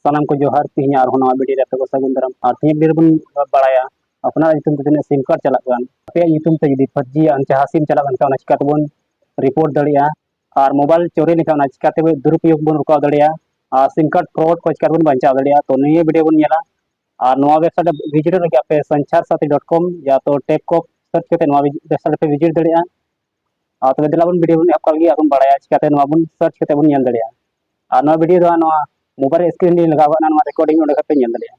सानाम को जोहार तीन और होना वीडियो रे पे सगुन दरम और तीन वीडियो बन बड़ाया अपना ᱧᱩᱛᱩᱢ ᱛᱮ ᱛᱤᱱᱟᱹᱜ सिम कार्ड चला गान अपे ᱧᱩᱛᱩम ᱛᱮ जुदी फर्जी अन जहां सिम चला गान का चिका तबन रिपोर्ट दड़िया और मोबाइल चोरी लेखा चिका ते दुरुपयोग बन रुकाव दड़िया और सिम कार्ड फ्रॉड को चिका बन बंचा दड़िया तो निये वीडियो बन नेला और नोआ वेबसाइट विजिट रे पे sanchar-sathi.com या तो टेप को सर्च करते नोआ वेबसाइट पे विजिट दड़िया और तो दिला बन वीडियो बन एप का अपन बड़ाया चिका ते नोआ बन सर्च करते बन नेल दड़िया और नोआ वीडियो दो नोआ मोबाइल स्क्रीन रे लगावा ना नोआ रिकॉर्डिंग ओडे पे नेल दड़िया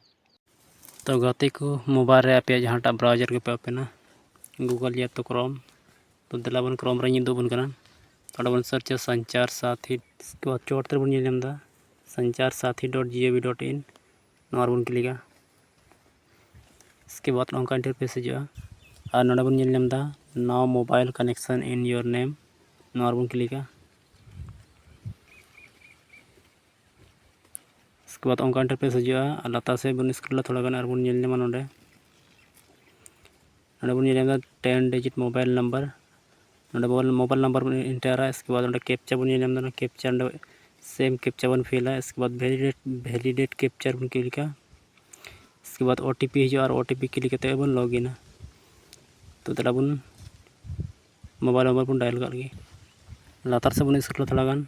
तो गाते को मोबाइल रे पे जहां ब्राउजर के पे ओपन गूगल या तो क्रोम तो दिला बन क्रोम रे दो बन कना तो बन सर्च संचार साथी इसके बाद चोट तर बन नेलमदा sanchar-sathi.gov.in नोर बन क्लिका इसके बाद नोका इंटरफेस हिजुआ और नोडे बन नेलमदा नाउ mobile connection in your name नोर बन क्लिका इसके बाद उनका इंटरफेस हिजुआ लता से बन स्क्रॉल थोड़ा गान और बन नेलमा नोडे नोडे बन नेलमदा 10 डिजिट मोबाइल नंबर नोडे मोबाइल नंबर बन इंटर इसके बाद नोडे कैप्चा बन नेलमदा कैप्चा नोडे सेम कैप्चा बन फिल है इसके बाद वैलिडेट कैप्चा बन क्लिका इसके बाद ओटीपी हिजुआ और ओटीपी क्लिक करते बन लॉगिन तो तला बन मोबाइल नंबर बन डायल कर लातार से बन स्क्रॉल थोड़ा गान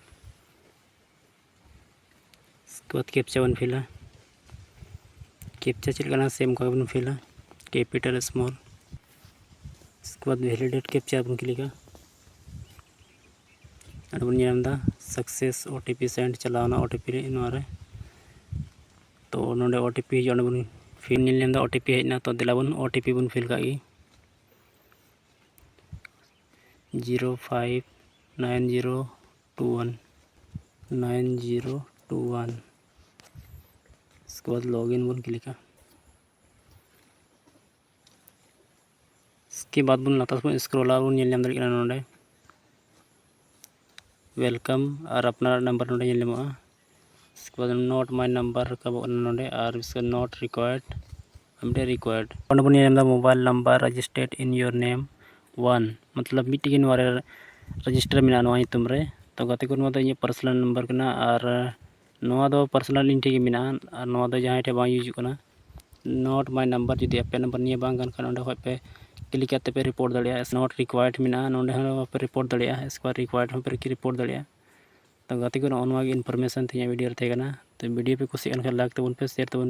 इसके बाद कैप्चा बन फिल कैप्चा चलना सेम का बन फिल कैपिटल स्मॉल इसके बाद वैलिडेट कैप्चा बन क्लिका और बन नेलमदा सक्सेस ओटीपी सेंड चलावना ओटीपी नोरे तो नोडे ओटीपी हिजुआ बन फिल नेलमदा ओटीपी हेजना तो दिला बन ओटीपी बन फिल का 059021 9021 इसके बाद लॉगिन बन क्लिका इसके बाद बन लाता बन स्क्रॉल बन नेल दड़िया नोडे वेलकम और अपना नंबर नोडे नेल इसके बाद नॉट माय नंबर का नोडे और इसका नॉट रिक्वायर्ड हमडे रिक्वायर्ड बन nail mobile number registered in your name 1 मतलब मिट्टी नोरे रजिस्टर मिना नोआ ᱧᱩᱛᱩᱢ रे तो गाते को नोआ दो पर्सनल नंबर कना और नोआ दो पर्सनल इन ठेके मिना और नोआ दो जहां ठे बांग यूज कना नॉट माय नंबर जुदी अपे नंबर निये बांग गन खान ओंडे पे क्लिक करते पे रिपोर्ट दड़िया नॉट रिक्वायर्ड मिना नोंडे हो पे रिपोर्ट दड़िया इसके बाद रिक्वायर्ड हो पे रिपोर्ट दड़िया तो गाते को नोआ इन्फॉर्मेशन थे वीडियो थे कना तो वीडियो पे कुछ लाइक तबन पे शेयर तबन